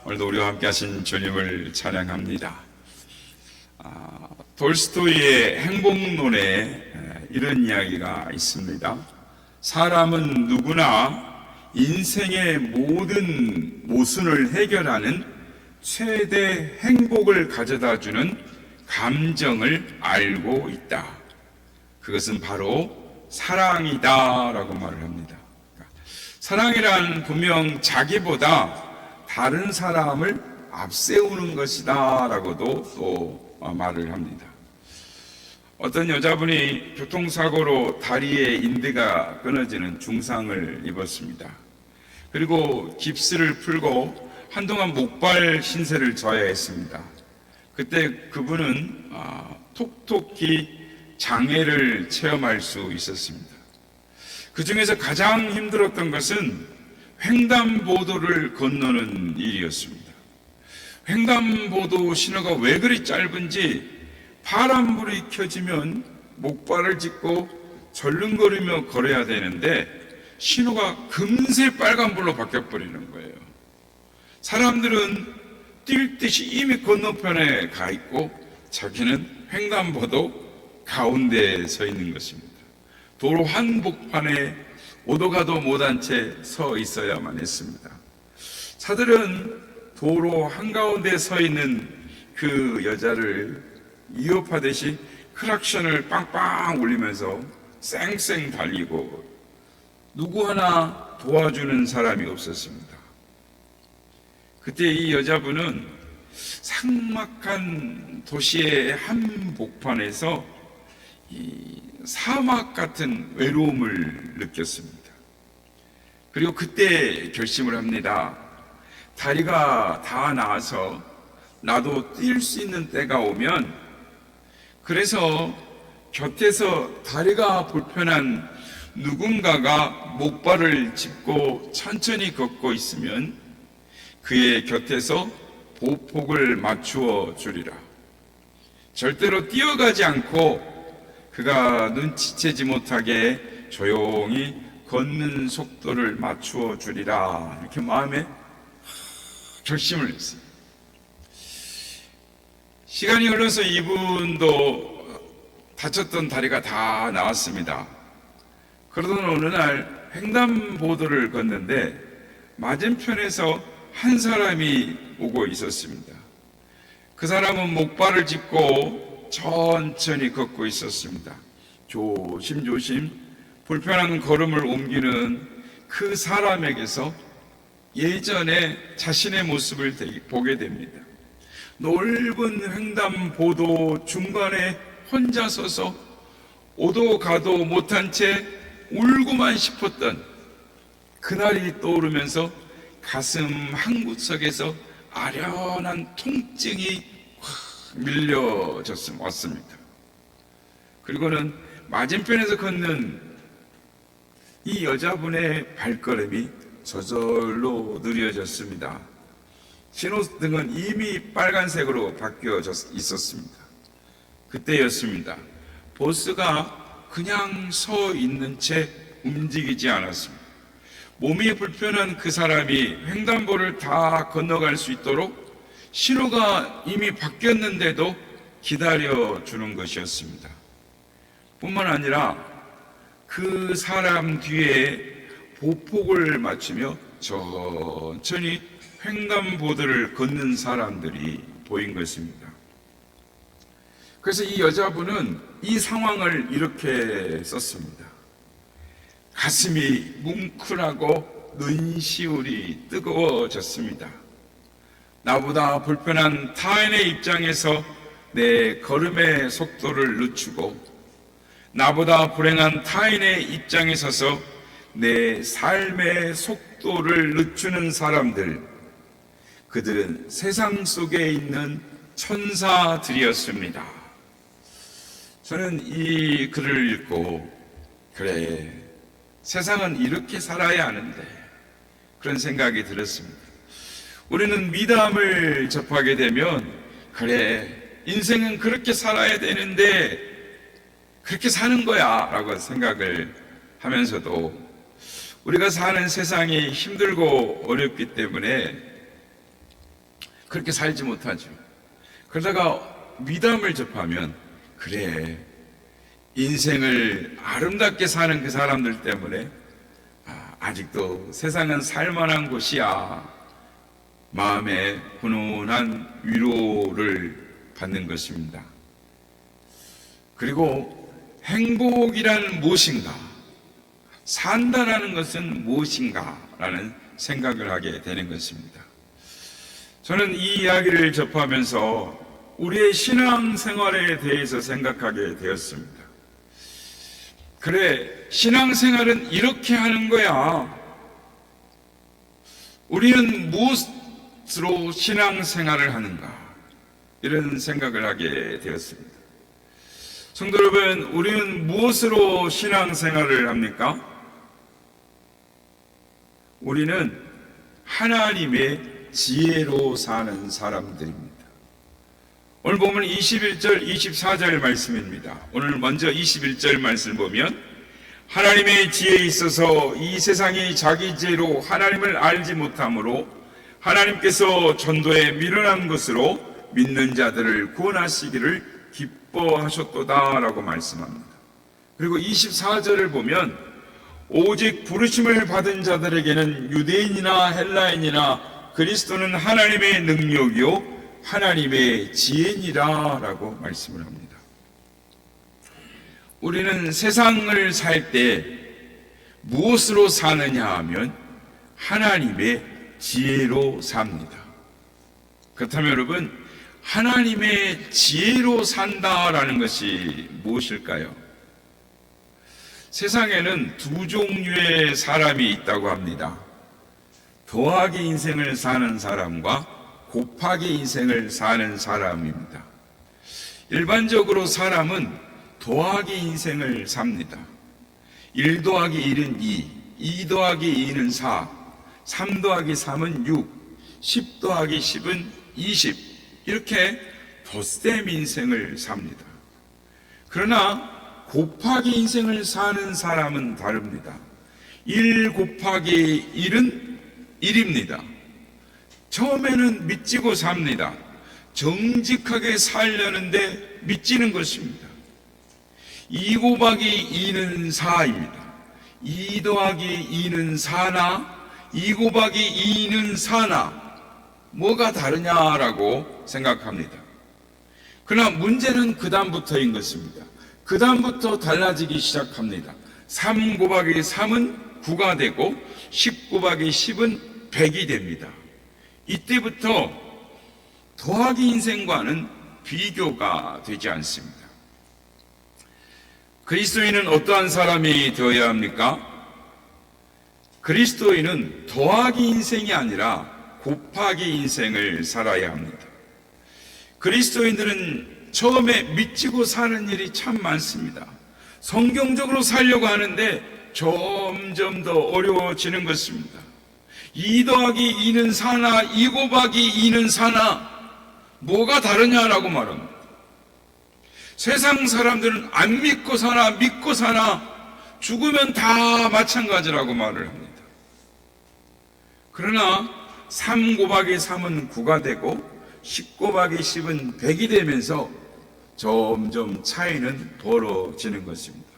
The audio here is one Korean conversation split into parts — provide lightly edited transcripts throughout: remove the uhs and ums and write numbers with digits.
오늘도 우리와 함께 하신 주님을 찬양합니다. 돌스토이의 행복론에 이런 이야기가 있습니다. 사람은 누구나 인생의 모든 모순을 해결하는 최대 행복을 가져다주는 감정을 알고 있다. 그것은 바로 사랑이다 라고 말을 합니다. 사랑이란 분명 자기보다 다른 사람을 앞세우는 것이다 라고도 또 말을 합니다. 어떤 여자분이 교통사고로 다리에 인대가 끊어지는 중상을 입었습니다. 그리고 깁스를 풀고 한동안 목발 신세를 져야 했습니다. 그때 그분은 톡톡히 장애를 체험할 수 있었습니다. 그 중에서 가장 힘들었던 것은 횡단보도를 건너는 일이었습니다. 횡단보도 신호가 왜 그리 짧은지 파란불이 켜지면 목발을 짚고 절름거리며 걸어야 되는데 신호가 금세 빨간불로 바뀌어버리는 거예요. 사람들은 뛸 듯이 이미 건너편에 가 있고 자기는 횡단보도 가운데에 서 있는 것입니다. 도로 한복판에 오도 가도 못한 채 서 있어야만 했습니다. 차들은 도로 한가운데 서 있는 그 여자를 위협하듯이 크락션을 빵빵 울리면서 쌩쌩 달리고 누구 하나 도와주는 사람이 없었습니다. 그때 이 여자분은 삭막한 도시의 한복판에서 이 사막 같은 외로움을 느꼈습니다. 그리고 그때 결심을 합니다. 다리가 다 나아서 나도 뛸 수 있는 때가 오면, 그래서 곁에서 다리가 불편한 누군가가 목발을 짚고 천천히 걷고 있으면 그의 곁에서 보폭을 맞추어 주리라. 절대로 뛰어가지 않고 그가 눈치채지 못하게 조용히 걷는 속도를 맞추어 주리라. 이렇게 마음에 결심을 했어요. 시간이 흘러서 이분도 다쳤던 다리가 다 나았습니다. 그러던 어느 날 횡단보도를 걷는데 맞은편에서 한 사람이 오고 있었습니다. 그 사람은 목발을 짚고 천천히 걷고 있었습니다. 조심조심 불편한 걸음을 옮기는 그 사람에게서 예전에 자신의 모습을 보게 됩니다. 넓은 횡단보도 중간에 혼자 서서 오도 가도 못한 채 울고만 싶었던 그날이 떠오르면서 가슴 한구석에서 아련한 통증이 왔습니다. 그리고는 맞은편에서 걷는 이 여자분의 발걸음이 저절로 느려졌습니다. 신호등은 이미 빨간색으로 바뀌어 있었습니다. 그때였습니다. 버스가 그냥 서 있는 채 움직이지 않았습니다. 몸이 불편한 그 사람이 횡단보도를 다 건너갈 수 있도록 신호가 이미 바뀌었는데도 기다려주는 것이었습니다. 뿐만 아니라 그 사람 뒤에 보폭을 맞추며 천천히 횡단보도를 걷는 사람들이 보인 것입니다. 그래서 이 여자분은 이 상황을 이렇게 썼습니다. 가슴이 뭉클하고 눈시울이 뜨거워졌습니다. 나보다 불편한 타인의 입장에서 내 걸음의 속도를 늦추고 나보다 불행한 타인의 입장에 서서 내 삶의 속도를 늦추는 사람들, 그들은 세상 속에 있는 천사들이었습니다. 저는 이 글을 읽고 그래, 세상은 이렇게 살아야 하는데 그런 생각이 들었습니다. 우리는 미담을 접하게 되면 그래, 인생은 그렇게 살아야 되는데 그렇게 사는 거야 라고 생각을 하면서도 우리가 사는 세상이 힘들고 어렵기 때문에 그렇게 살지 못하죠. 그러다가 미담을 접하면, 그래, 인생을 아름답게 사는 그 사람들 때문에 아직도 세상은 살만한 곳이야, 마음에 훈훈한 위로를 받는 것입니다. 그리고 행복이란 무엇인가, 산다라는 것은 무엇인가 라는 생각을 하게 되는 것입니다. 저는 이 이야기를 접하면서 우리의 신앙생활에 대해서 생각하게 되었습니다. 그래, 신앙생활은 이렇게 하는 거야. 우리는 무엇으로 신앙생활을 하는가, 이런 생각을 하게 되었습니다. 성도 여러분, 우리는 무엇으로 신앙생활을 합니까? 우리는 하나님의 지혜로 사는 사람들입니다. 오늘 보면 21절, 24절 말씀입니다. 오늘 먼저 21절 말씀을 보면, 하나님의 지혜에 있어서 이 세상이 자기 지혜로 하나님을 알지 못하므로 하나님께서 전도에 미련한 것으로 믿는 자들을 구원하시기를 기뻐하셨도다 라고 말씀합니다. 그리고 24절을 보면, 오직 부르심을 받은 자들에게는 유대인이나 헬라인이나 그리스도는 하나님의 능력이요 하나님의 지혜니라 라고 말씀을 합니다. 우리는 세상을 살 때 무엇으로 사느냐 하면 하나님의 지혜로 삽니다. 그렇다면 여러분, 하나님의 지혜로 산다라는 것이 무엇일까요? 세상에는 두 종류의 사람이 있다고 합니다. 더하기 인생을 사는 사람과 곱하기 인생을 사는 사람입니다. 일반적으로 사람은 더하기 인생을 삽니다. 1 더하기 1은 2, 2 더하기 2는 4, 3 더하기 3은 6, 10 더하기 10은 20, 이렇게 덧셈 인생을 삽니다. 그러나 곱하기 인생을 사는 사람은 다릅니다. 1 곱하기 1은 1입니다. 처음에는 미치고 삽니다. 정직하게 살려는데 미치는 것입니다. 2 곱하기 2는 4입니다. 2 더하기 2는 4나 2 곱하기 2는 4나 뭐가 다르냐라고 생각합니다. 그러나 문제는 그 다음부터인 것입니다. 그 다음부터 달라지기 시작합니다. 3 곱하기 3은 9가 되고 10 곱하기 10은 100이 됩니다. 이때부터 더하기 인생과는 비교가 되지 않습니다. 그리스도인은 어떠한 사람이 되어야 합니까? 그리스도인은 더하기 인생이 아니라 곱하기 인생을 살아야 합니다. 그리스도인들은 처음에 미치고 사는 일이 참 많습니다. 성경적으로 살려고 하는데 점점 더 어려워지는 것입니다. 2 더하기 2는 4나 2 곱하기 2는 4나 뭐가 다르냐라고 말합니다. 세상 사람들은 안 믿고 사나 믿고 사나 죽으면 다 마찬가지라고 말을 합니다. 그러나 3 곱하기 3은 9가 되고 10 곱하기 10은 100이 되면서 점점 차이는 벌어지는 것입니다.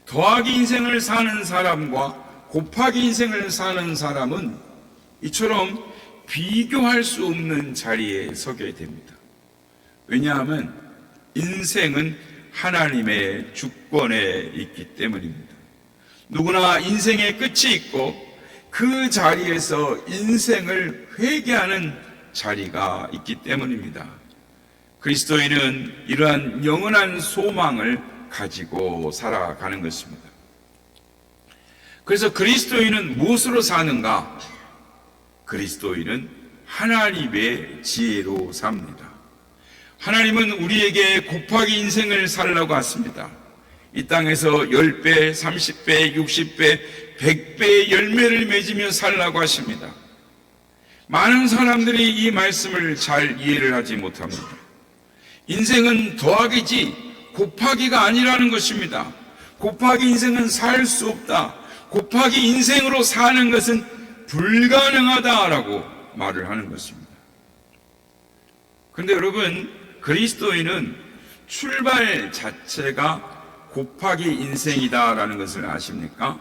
더하기 인생을 사는 사람과 곱하기 인생을 사는 사람은 이처럼 비교할 수 없는 자리에 서게 됩니다. 왜냐하면 인생은 하나님의 주권에 있기 때문입니다. 누구나 인생의 끝이 있고 그 자리에서 인생을 회개하는 자리가 있기 때문입니다. 그리스도인은 이러한 영원한 소망을 가지고 살아가는 것입니다. 그래서 그리스도인은 무엇으로 사는가? 그리스도인은 하나님의 지혜로 삽니다. 하나님은 우리에게 곱하기 인생을 살라고 하십니다. 이 땅에서 10배, 30배, 60배, 100배의 열매를 맺으며 살라고 하십니다. 많은 사람들이 이 말씀을 잘 이해를 하지 못합니다. 인생은 더하기지 곱하기가 아니라는 것입니다. 곱하기 인생은 살 수 없다. 곱하기 인생으로 사는 것은 불가능하다라고 말을 하는 것입니다. 그런데 여러분, 그리스도인은 출발 자체가 곱하기 인생이다라는 것을 아십니까?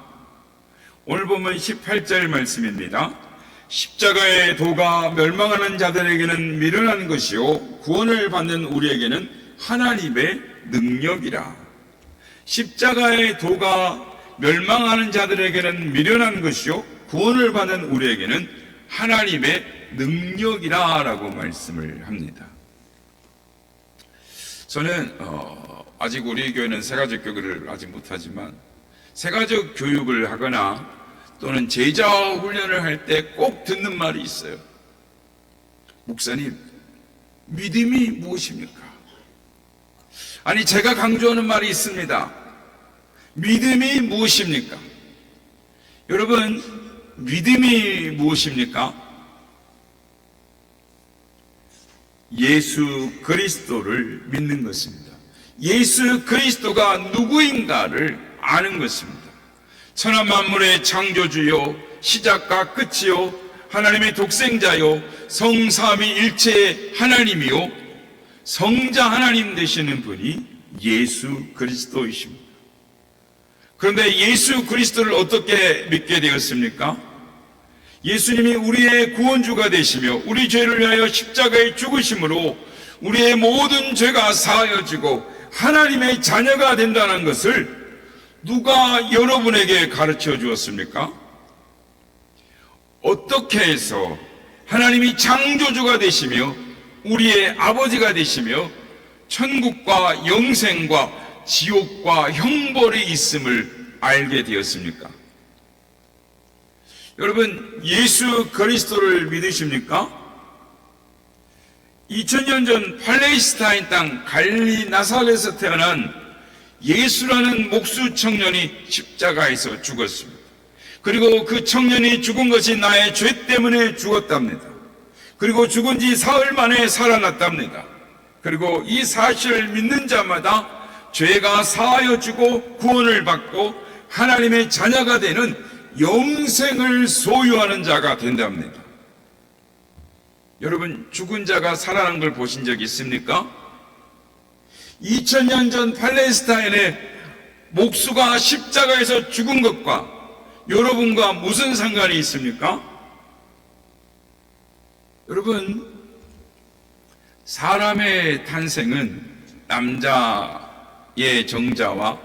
오늘 보면 18절 말씀입니다. 십자가의 도가 멸망하는 자들에게는 미련한 것이요 구원을 받는 우리에게는 하나님의 능력이라. 십자가의 도가 멸망하는 자들에게는 미련한 것이요 구원을 받는 우리에게는 하나님의 능력이라 라고 말씀을 합니다. 저는 아직 우리 교회는 세가족 교육을 아직 못하지만 세가족 교육을 하거나 또는 제자 훈련을 할 때 꼭 듣는 말이 있어요. 목사님, 믿음이 무엇입니까? 아니, 제가 강조하는 말이 있습니다. 믿음이 무엇입니까? 여러분, 믿음이 무엇입니까? 예수 그리스도를 믿는 것입니다. 예수 그리스도가 누구인가를 아는 것입니다. 천하 만물의 창조주요 시작과 끝이요 하나님의 독생자요 성삼위일체의 하나님이요 성자 하나님 되시는 분이 예수 그리스도이십니다. 그런데 예수 그리스도를 어떻게 믿게 되었습니까? 예수님이 우리의 구원주가 되시며 우리 죄를 위하여 십자가에 죽으심으로 우리의 모든 죄가 사하여지고 하나님의 자녀가 된다는 것을 누가 여러분에게 가르쳐 주었습니까? 어떻게 해서 하나님이 창조주가 되시며 우리의 아버지가 되시며 천국과 영생과 지옥과 형벌이 있음을 알게 되었습니까? 여러분, 예수 그리스도를 믿으십니까? 2000년 전 팔레스타인 땅 갈릴리 나사렛에서 태어난 예수라는 목수 청년이 십자가에서 죽었습니다. 그리고 그 청년이 죽은 것이 나의 죄 때문에 죽었답니다. 그리고 죽은 지 사흘 만에 살아났답니다. 그리고 이 사실을 믿는 자마다 죄가 사하여지고 구원을 받고 하나님의 자녀가 되는 영생을 소유하는 자가 된답니다. 여러분, 죽은 자가 살아난 걸 보신 적 있습니까? 2000년 전 팔레스타인의 목수가 십자가에서 죽은 것과 여러분과 무슨 상관이 있습니까? 여러분, 사람의 탄생은 남자의 정자와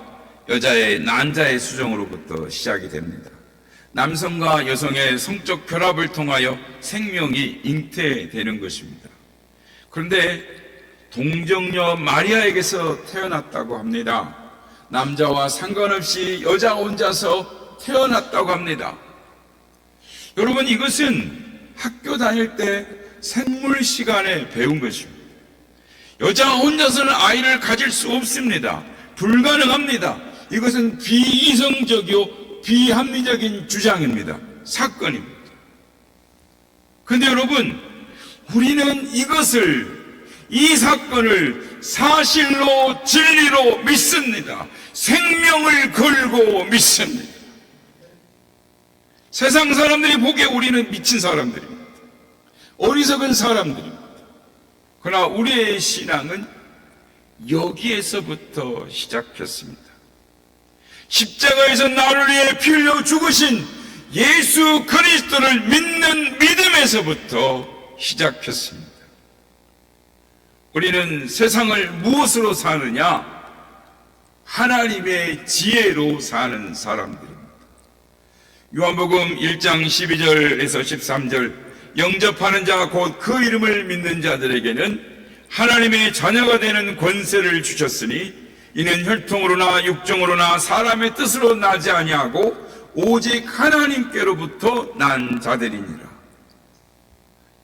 여자의 난자의 수정으로부터 시작이 됩니다. 남성과 여성의 성적 결합을 통하여 생명이 잉태되는 것입니다. 그런데 동정녀 마리아에게서 태어났다고 합니다. 남자와 상관없이 여자 혼자서 태어났다고 합니다. 여러분, 이것은 학교 다닐 때 생물 시간에 배운 것입니다. 여자 혼자서는 아이를 가질 수 없습니다. 불가능합니다. 이것은 비이성적이요 비합리적인 주장입니다. 사건입니다. 그런데 여러분, 우리는 이 사건을 사실로 진리로 믿습니다. 생명을 걸고 믿습니다. 세상 사람들이 보기에 우리는 미친 사람들입니다. 어리석은 사람들입니다. 그러나 우리의 신앙은 여기에서부터 시작했습니다. 십자가에서 나를 위해 피 흘려 죽으신 예수 그리스도를 믿는 믿음에서부터 시작했습니다. 우리는 세상을 무엇으로 사느냐? 하나님의 지혜로 사는 사람들입니다. 요한복음 1장 12절에서 13절, 영접하는 자 곧 그 이름을 믿는 자들에게는 하나님의 자녀가 되는 권세를 주셨으니 이는 혈통으로나 육정으로나 사람의 뜻으로 나지 아니하고 오직 하나님께로부터 난 자들이니라.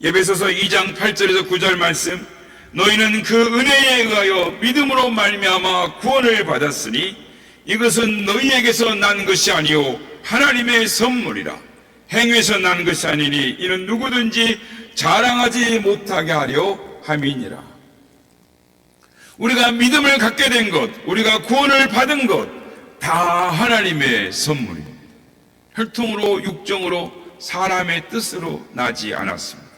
에베소서 2장 8절에서 9절 말씀, 너희는 그 은혜에 의하여 믿음으로 말미암아 구원을 받았으니 이것은 너희에게서 난 것이 아니요 하나님의 선물이라. 행위에서 난 것이 아니니 이는 누구든지 자랑하지 못하게 하려 함이니라. 우리가 믿음을 갖게 된 것, 우리가 구원을 받은 것, 다 하나님의 선물입니다. 혈통으로 육정으로 사람의 뜻으로 나지 않았습니다.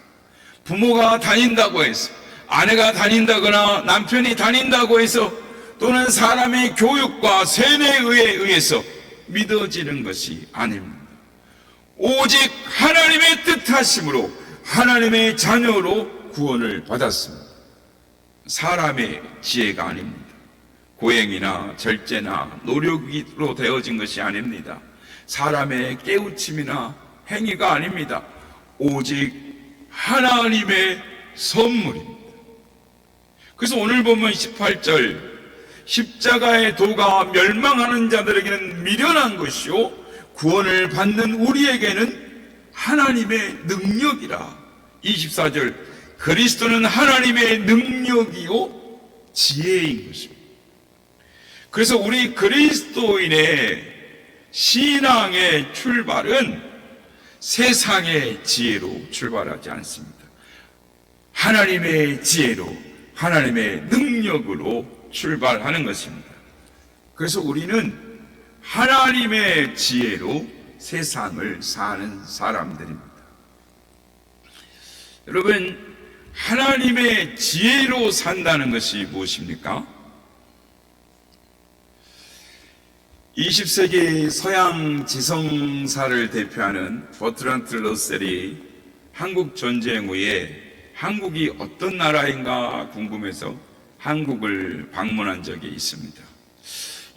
부모가 다닌다고 해서, 아내가 다닌다거나 남편이 다닌다고 해서 또는 사람의 교육과 세뇌에 의해서 믿어지는 것이 아닙니다. 오직 하나님의 뜻하심으로 하나님의 자녀로 구원을 받았습니다. 사람의 지혜가 아닙니다. 고행이나 절제나 노력으로 되어진 것이 아닙니다. 사람의 깨우침이나 행위가 아닙니다. 오직 하나님의 선물입니다. 그래서 오늘 보면 18절, 십자가의 도가 멸망하는 자들에게는 미련한 것이요 구원을 받는 우리에게는 하나님의 능력이라. 24절, 그리스도는 하나님의 능력이요 지혜인 것입니다. 그래서 우리 그리스도인의 신앙의 출발은 세상의 지혜로 출발하지 않습니다. 하나님의 지혜로, 하나님의 능력으로 출발하는 것입니다. 그래서 우리는 하나님의 지혜로 세상을 사는 사람들입니다. 여러분, 하나님의 지혜로 산다는 것이 무엇입니까? 20세기 서양 지성사를 대표하는 버트란트 러셀이 한국 전쟁 후에 한국이 어떤 나라인가 궁금해서 한국을 방문한 적이 있습니다.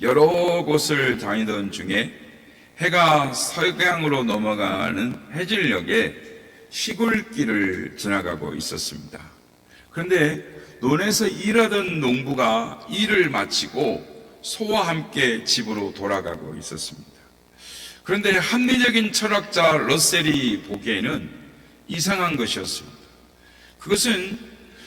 여러 곳을 다니던 중에 해가 서강으로 넘어가는 해질녘에 시골길을 지나가고 있었습니다. 그런데 논에서 일하던 농부가 일을 마치고 소와 함께 집으로 돌아가고 있었습니다. 그런데 합리적인 철학자 러셀이 보기에는 이상한 것이었습니다. 그것은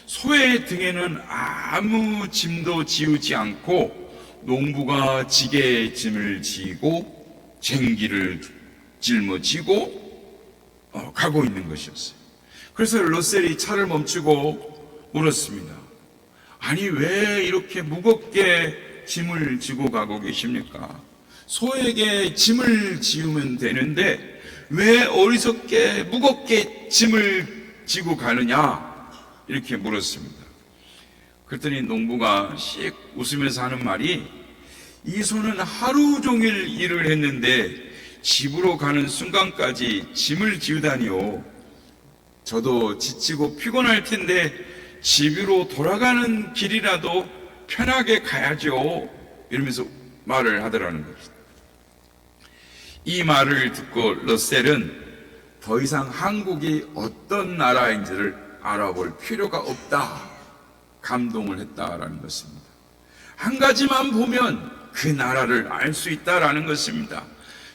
소의 등에는 아무 짐도 지우지 않고 농부가 지게에 짐을 지고 쟁기를 짊어지고 가고 있는 것이었어요. 그래서 러셀이 차를 멈추고 물었습니다. 아니, 왜 이렇게 무겁게 짐을 지고 가고 계십니까? 소에게 짐을 지우면 되는데 왜 어리석게 무겁게 짐을 지고 가느냐? 이렇게 물었습니다. 그랬더니 농부가 씩 웃으면서 하는 말이, 이 소는 하루 종일 일을 했는데 집으로 가는 순간까지 짐을 지우다니요. 저도 지치고 피곤할 텐데 집으로 돌아가는 길이라도 편하게 가야죠. 이러면서 말을 하더라는 것입니다. 이 말을 듣고 러셀은 더 이상 한국이 어떤 나라인지를 알아볼 필요가 없다, 감동을 했다라는 것입니다. 한 가지만 보면 그 나라를 알 수 있다라는 것입니다.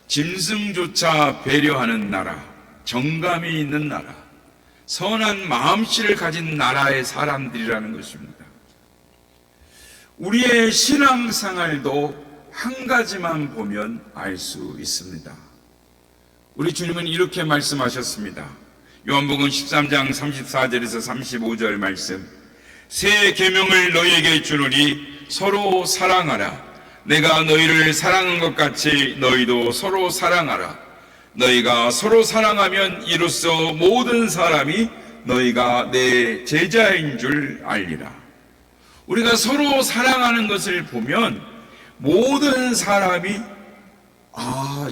짐승조차 배려하는 나라, 정감이 있는 나라, 선한 마음씨를 가진 나라의 사람들이라는 것입니다. 우리의 신앙생활도 한 가지만 보면 알 수 있습니다. 우리 주님은 이렇게 말씀하셨습니다. 요한복음 13장 34절에서 35절 말씀, 새 계명을 너희에게 주노니 서로 사랑하라. 내가 너희를 사랑한 것 같이 너희도 서로 사랑하라. 너희가 서로 사랑하면 이로써 모든 사람이 너희가 내 제자인 줄 알리라. 우리가 서로 사랑하는 것을 보면 모든 사람이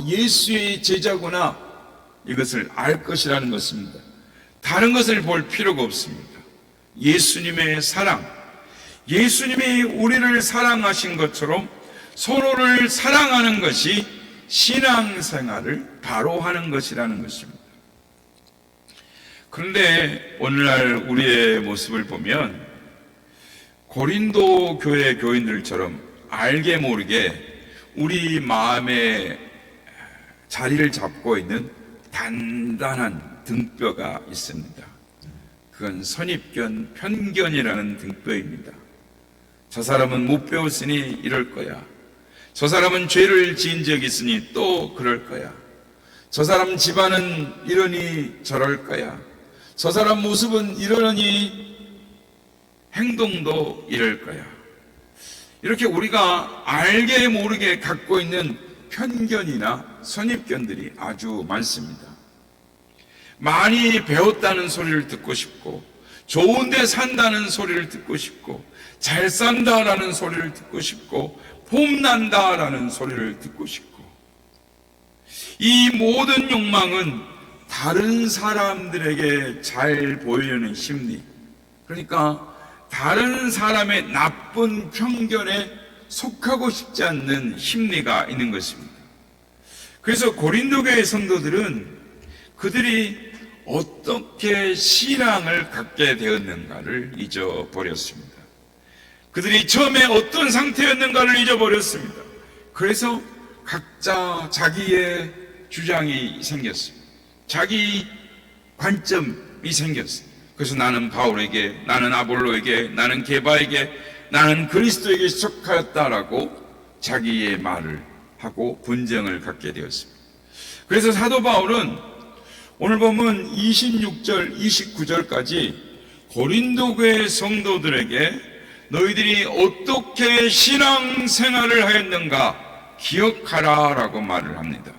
예수의 제자구나, 이것을 알 것이라는 것입니다. 다른 것을 볼 필요가 없습니다. 예수님의 사랑, 예수님이 우리를 사랑하신 것처럼 서로를 사랑하는 것이 신앙생활을 바로 하는 것이라는 것입니다. 그런데 오늘날 우리의 모습을 보면 고린도 교회 교인들처럼 알게 모르게 우리 마음에 자리를 잡고 있는 단단한 등뼈가 있습니다. 그건 선입견, 편견이라는 등뼈입니다. 저 사람은 못 배웠으니 이럴 거야. 저 사람은 죄를 지은 적이 있으니 또 그럴 거야. 저 사람 집안은 이러니 저럴 거야. 저 사람 모습은 이러니 행동도 이럴 거야. 이렇게 우리가 알게 모르게 갖고 있는 편견이나 선입견들이 아주 많습니다. 많이 배웠다는 소리를 듣고 싶고, 좋은 데 산다는 소리를 듣고 싶고, 잘 산다라는 소리를 듣고 싶고, 봄난다라는 소리를 듣고 싶고, 이 모든 욕망은 다른 사람들에게 잘 보이려는 심리, 그러니까 다른 사람의 나쁜 편견에 속하고 싶지 않는 심리가 있는 것입니다. 그래서 고린도 교회 성도들은 그들이 어떻게 신앙을 갖게 되었는가를 잊어버렸습니다. 그들이 처음에 어떤 상태였는가를 잊어버렸습니다. 그래서 각자 자기의 주장이 생겼습니다. 자기 관점이 생겼습니다. 그래서 나는 바울에게, 나는 아볼로에게, 나는 게바에게, 나는 그리스도에게 속하였다라고 자기의 말을 하고 분쟁을 갖게 되었습니다. 그래서 사도 바울은 오늘 보면 26절, 29절까지 고린도 교회 성도들에게 너희들이 어떻게 신앙생활을 하였는가 기억하라 라고 말을 합니다.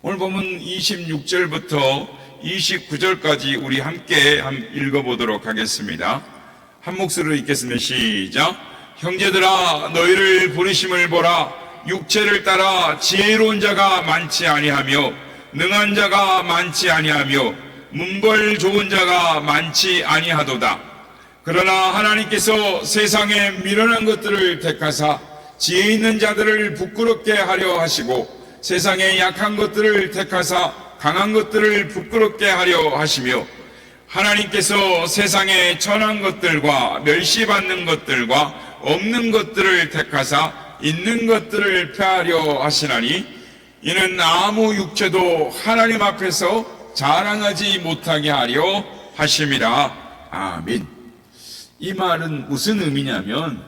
오늘 보면 26절부터 29절까지 우리 함께 읽어보도록 하겠습니다. 한 목소리로 읽겠습니다. 시작. 형제들아 너희를 부르심을 보라. 육체를 따라 지혜로운 자가 많지 아니하며 능한 자가 많지 아니하며 문벌 좋은 자가 많지 아니하도다. 그러나 하나님께서 세상에 미련한 것들을 택하사 지혜 있는 자들을 부끄럽게 하려 하시고 세상에 약한 것들을 택하사 강한 것들을 부끄럽게 하려 하시며 하나님께서 세상에 천한 것들과 멸시받는 것들과 없는 것들을 택하사 있는 것들을 폐하려 하시나니 이는 아무 육체도 하나님 앞에서 자랑하지 못하게 하려 하심이라. 아멘. 이 말은 무슨 의미냐면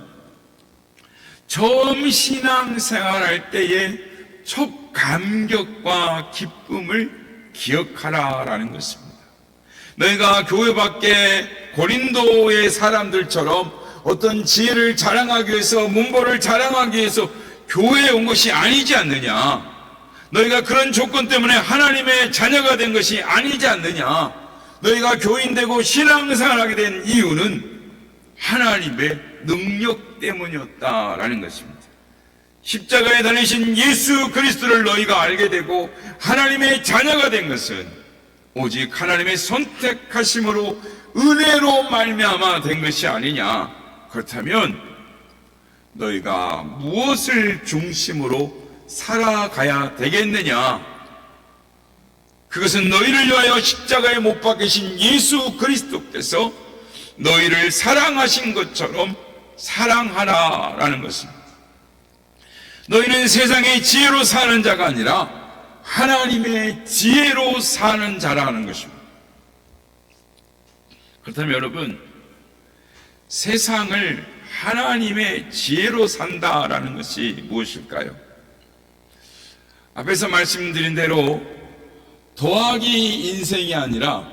처음 신앙생활할 때의 첫 감격과 기쁨을 기억하라라는 것입니다. 너희가 교회 밖에 고린도의 사람들처럼 어떤 지혜를 자랑하기 위해서 문벌을 자랑하기 위해서 교회에 온 것이 아니지 않느냐. 너희가 그런 조건 때문에 하나님의 자녀가 된 것이 아니지 않느냐. 너희가 교인되고 신앙생활하게 된 이유는 하나님의 능력 때문이었다라는 것입니다. 십자가에 달리신 예수 그리스도를 너희가 알게 되고 하나님의 자녀가 된 것은 오직 하나님의 선택하심으로 은혜로 말미암아 된 것이 아니냐. 그렇다면 너희가 무엇을 중심으로 살아가야 되겠느냐. 그것은 너희를 위하여 십자가에 못 박히신 예수 그리스도께서 너희를 사랑하신 것처럼 사랑하라라는 것입니다. 너희는 세상의 지혜로 사는 자가 아니라 하나님의 지혜로 사는 자라는 것입니다. 그렇다면 여러분, 세상을 하나님의 지혜로 산다라는 것이 무엇일까요? 앞에서 말씀드린 대로 더하기 인생이 아니라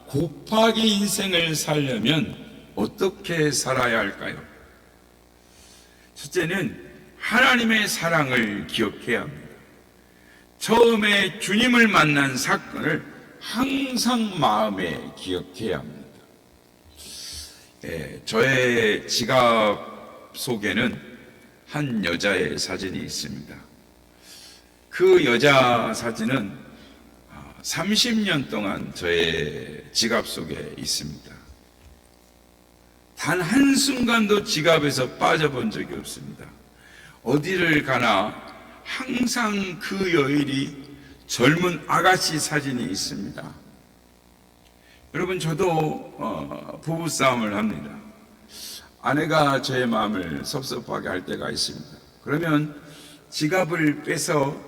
곱하기 인생을 살려면 어떻게 살아야 할까요? 첫째는 하나님의 사랑을 기억해야 합니다. 처음에 주님을 만난 사건을 항상 마음에 기억해야 합니다. 저의 지갑 속에는 한 여자의 사진이 있습니다. 그 여자 사진은 30년 동안 저의 지갑 속에 있습니다. 단 한순간도 지갑에서 빠져본 적이 없습니다. 어디를 가나 항상 그 여인이 젊은 아가씨 사진이 있습니다. 여러분, 저도 부부싸움을 합니다. 아내가 저의 마음을 섭섭하게 할 때가 있습니다. 그러면 지갑을 빼서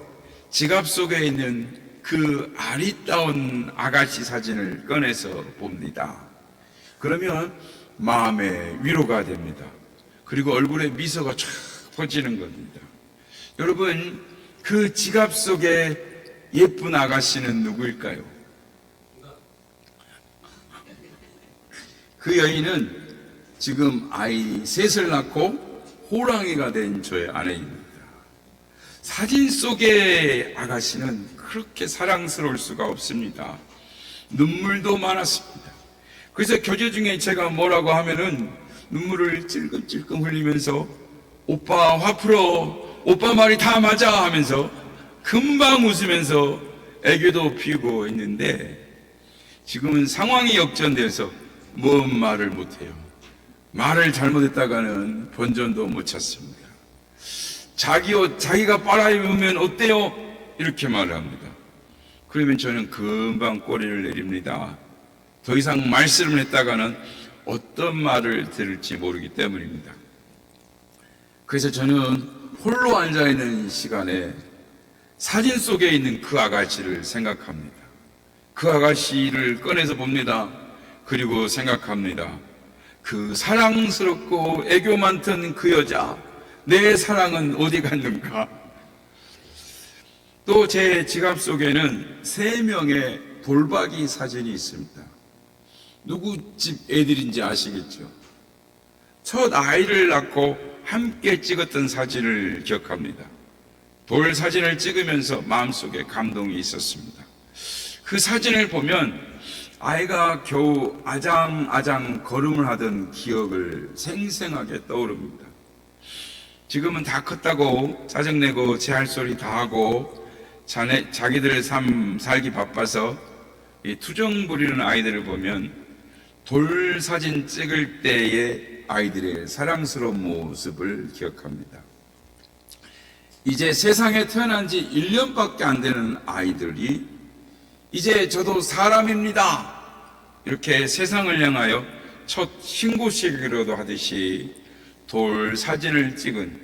지갑 속에 있는 그 아리따운 아가씨 사진을 꺼내서 봅니다. 그러면 마음에 위로가 됩니다. 그리고 얼굴에 미소가 쫙 퍼지는 겁니다. 여러분, 그 지갑 속에 예쁜 아가씨는 누구일까요? 그 여인은 지금 아이 셋을 낳고 호랑이가 된 저의 아내입니다. 사진 속의 아가씨는 그렇게 사랑스러울 수가 없습니다. 눈물도 많았습니다. 그래서 교제 중에 제가 뭐라고 하면은 눈물을 찔끔찔끔 흘리면서 오빠 화 풀어, 오빠 말이 다 맞아 하면서 금방 웃으면서 애교도 피우고 있는데, 지금은 상황이 역전돼서 뭔 말을 못해요. 말을 잘못했다가는 본전도 못 찾습니다. 자기 옷 자기가 빨아입으면 어때요? 이렇게 말을 합니다. 그러면 저는 금방 꼬리를 내립니다. 더 이상 말씀을 했다가는 어떤 말을 들을지 모르기 때문입니다. 그래서 저는 홀로 앉아있는 시간에 사진 속에 있는 그 아가씨를 생각합니다. 그 아가씨를 꺼내서 봅니다. 그리고 생각합니다. 그 사랑스럽고 애교 많던 그 여자, 내 사랑은 어디 갔는가? 또 제 지갑 속에는 3명의 돌박이 사진이 있습니다. 누구 집 애들인지 아시겠죠? 첫 아이를 낳고 함께 찍었던 사진을 기억합니다. 돌 사진을 찍으면서 마음속에 감동이 있었습니다. 그 사진을 보면 아이가 겨우 아장아장 걸음을 하던 기억을 생생하게 떠오릅니다. 지금은 다 컸다고 짜증내고 제 할 소리 다 하고 자기들 삶 살기 바빠서 이 투정 부리는 아이들을 보면 돌 사진 찍을 때의 아이들의 사랑스러운 모습을 기억합니다. 이제 세상에 태어난 지 1년밖에 안 되는 아이들이 이제 저도 사람입니다, 이렇게 세상을 향하여 첫 신고식이라도 하듯이 돌 사진을 찍은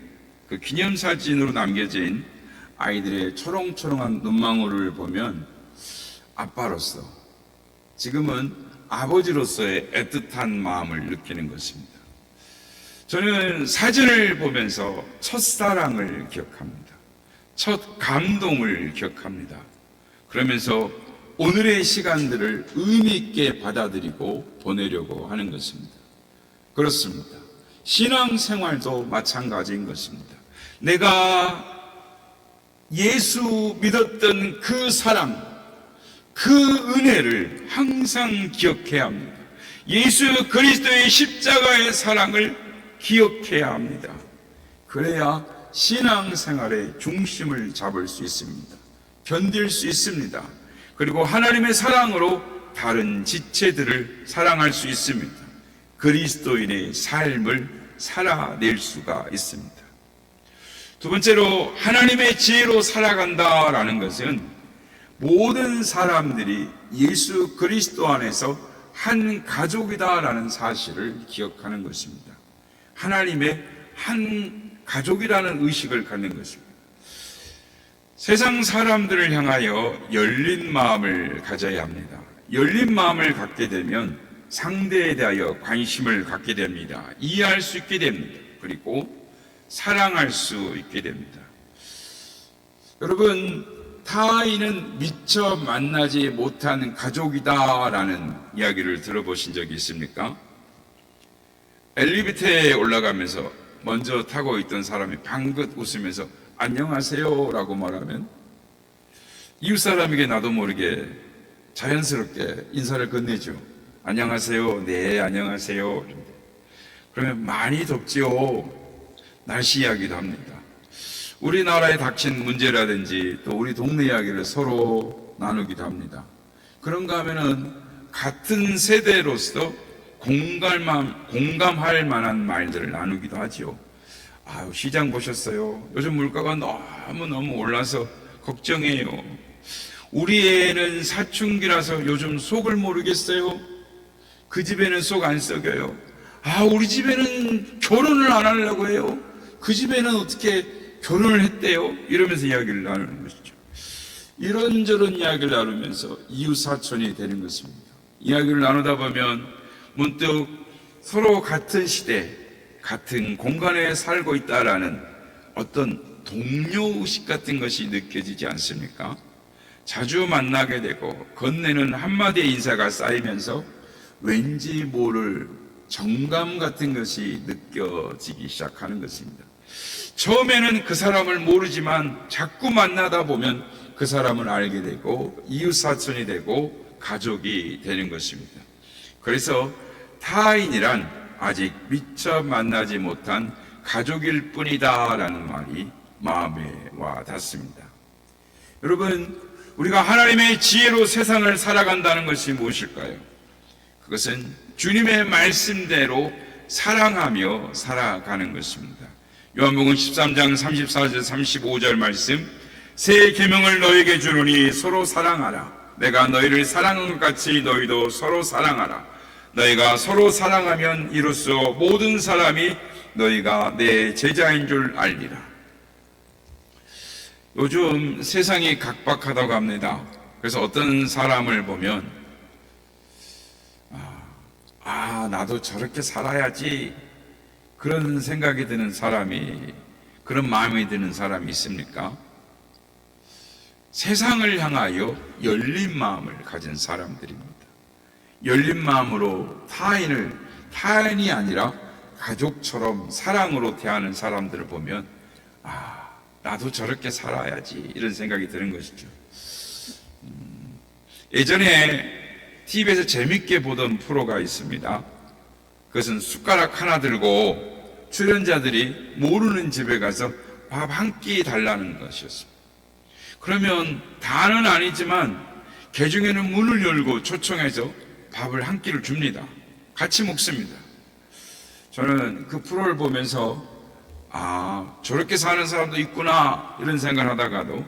그 기념사진으로 남겨진 아이들의 초롱초롱한 눈망울을 보면 아빠로서, 지금은 아버지로서의 애틋한 마음을 느끼는 것입니다. 저는 사진을 보면서 첫사랑을 기억합니다. 첫 감동을 기억합니다. 그러면서 오늘의 시간들을 의미 있게 받아들이고 보내려고 하는 것입니다. 그렇습니다. 신앙생활도 마찬가지인 것입니다. 내가 예수 믿었던 그 사랑, 그 은혜를 항상 기억해야 합니다. 예수 그리스도의 십자가의 사랑을 기억해야 합니다. 그래야 신앙생활의 중심을 잡을 수 있습니다. 견딜 수 있습니다. 그리고 하나님의 사랑으로 다른 지체들을 사랑할 수 있습니다. 그리스도인의 삶을 살아낼 수가 있습니다. 두 번째로, 하나님의 지혜로 살아간다라는 것은 모든 사람들이 예수 그리스도 안에서 한 가족이다라는 사실을 기억하는 것입니다. 하나님의 한 가족이라는 의식을 갖는 것입니다. 세상 사람들을 향하여 열린 마음을 가져야 합니다. 열린 마음을 갖게 되면 상대에 대하여 관심을 갖게 됩니다. 이해할 수 있게 됩니다. 그리고 사랑할 수 있게 됩니다. 여러분, 타인은 미처 만나지 못한 가족이다라는 이야기를 들어보신 적이 있습니까? 엘리베이터에 올라가면서 먼저 타고 있던 사람이 방긋 웃으면서 안녕하세요 라고 말하면 이웃 사람에게 나도 모르게 자연스럽게 인사를 건네죠. 안녕하세요. 네, 안녕하세요. 그러면 많이 덥지요. 날씨 이야기도 합니다. 우리나라에 닥친 문제라든지 또 우리 동네 이야기를 서로 나누기도 합니다. 그런가 하면은 같은 세대로서 공감할 만한 말들을 나누기도 하지요. 아유, 시장 보셨어요? 요즘 물가가 너무너무 올라서 걱정해요. 우리 애는 사춘기라서 요즘 속을 모르겠어요. 그 집에는 속 안 썩여요. 아, 우리 집에는 결혼을 안 하려고 해요. 그 집에는 어떻게 결혼을 했대요? 이러면서 이야기를 나누는 것이죠. 이런저런 이야기를 나누면서 이웃사촌이 되는 것입니다. 이야기를 나누다 보면 문득 서로 같은 시대, 같은 공간에 살고 있다라는 어떤 동료의식 같은 것이 느껴지지 않습니까? 자주 만나게 되고 건네는 한마디의 인사가 쌓이면서 왠지 모를 정감 같은 것이 느껴지기 시작하는 것입니다. 처음에는 그 사람을 모르지만 자꾸 만나다 보면 그 사람을 알게 되고 이웃사촌이 되고 가족이 되는 것입니다. 그래서 타인이란 아직 미처 만나지 못한 가족일 뿐이다라는 말이 마음에 와 닿습니다. 여러분, 우리가 하나님의 지혜로 세상을 살아간다는 것이 무엇일까요? 그것은 주님의 말씀대로 사랑하며 살아가는 것입니다. 요한복음 13장 34절 35절 말씀, 새 계명을 너에게 주노니 서로 사랑하라. 내가 너희를 사랑한 것 같이 너희도 서로 사랑하라. 너희가 서로 사랑하면 이로써 모든 사람이 너희가 내 제자인 줄 알리라. 요즘 세상이 각박하다고 합니다. 그래서 어떤 사람을 보면 나도 저렇게 살아야지, 그런 생각이 드는 사람이, 그런 마음이 드는 사람이 있습니까? 세상을 향하여 열린 마음을 가진 사람들입니다. 열린 마음으로 타인이 아니라 가족처럼 사랑으로 대하는 사람들을 보면 나도 저렇게 살아야지, 이런 생각이 드는 것이죠. 예전에 TV에서 재밌게 보던 프로가 있습니다. 그것은 숟가락 하나 들고 출연자들이 모르는 집에 가서 밥 한 끼 달라는 것이었습니다. 그러면 다는 아니지만 개중에는 문을 열고 초청해서 밥을 한 끼를 줍니다. 같이 먹습니다. 저는 그 프로를 보면서 저렇게 사는 사람도 있구나, 이런 생각을 하다가도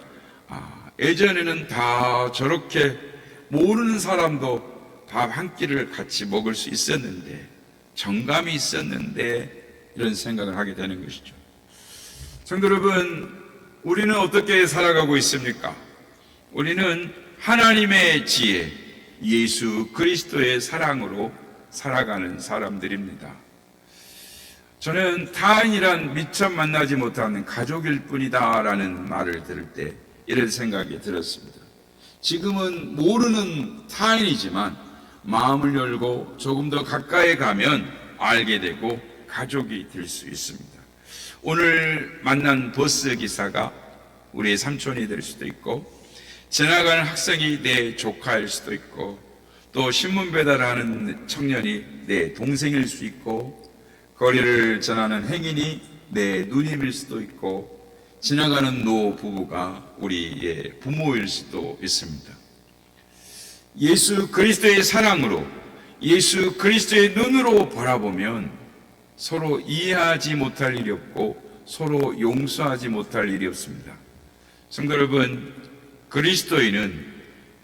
예전에는 다 저렇게 모르는 사람도 밥 한 끼를 같이 먹을 수 있었는데, 정감이 있었는데, 이런 생각을 하게 되는 것이죠. 성도 여러분, 우리는 어떻게 살아가고 있습니까? 우리는 하나님의 지혜, 예수 그리스도의 사랑으로 살아가는 사람들입니다. 저는 타인이란 미처 만나지 못하는 가족일 뿐이다 라는 말을 들을 때 이런 생각이 들었습니다. 지금은 모르는 타인이지만 마음을 열고 조금 더 가까이 가면 알게 되고 가족이 될 수 있습니다. 오늘 만난 버스 기사가 우리의 삼촌이 될 수도 있고, 지나가는 학생이 내 조카일 수도 있고, 또 신문 배달하는 청년이 내 동생일 수 있고, 거리를 전하는 행인이 내 누님일 수도 있고, 지나가는 노 부부가 우리의 부모일 수도 있습니다. 예수 그리스도의 사랑으로, 예수 그리스도의 눈으로 바라보면 서로 이해하지 못할 일이 없고 서로 용서하지 못할 일이 없습니다. 성도 여러분, 그리스도인은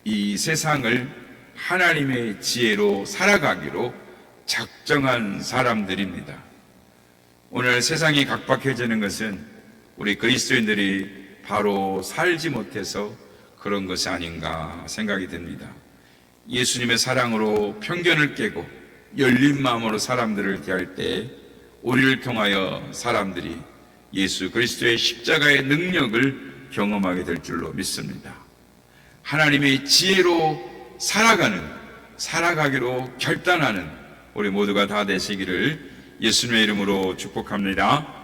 이 세상을 하나님의 지혜로 살아가기로 작정한 사람들입니다. 오늘 세상이 각박해지는 것은 우리 그리스도인들이 바로 살지 못해서 그런 것이 아닌가 생각이 듭니다. 예수님의 사랑으로 편견을 깨고 열린 마음으로 사람들을 대할 때 우리를 통하여 사람들이 예수 그리스도의 십자가의 능력을 경험하게 될 줄로 믿습니다. 하나님의 지혜로 살아가기로 결단하는 우리 모두가 다 되시기를 예수님의 이름으로 축복합니다.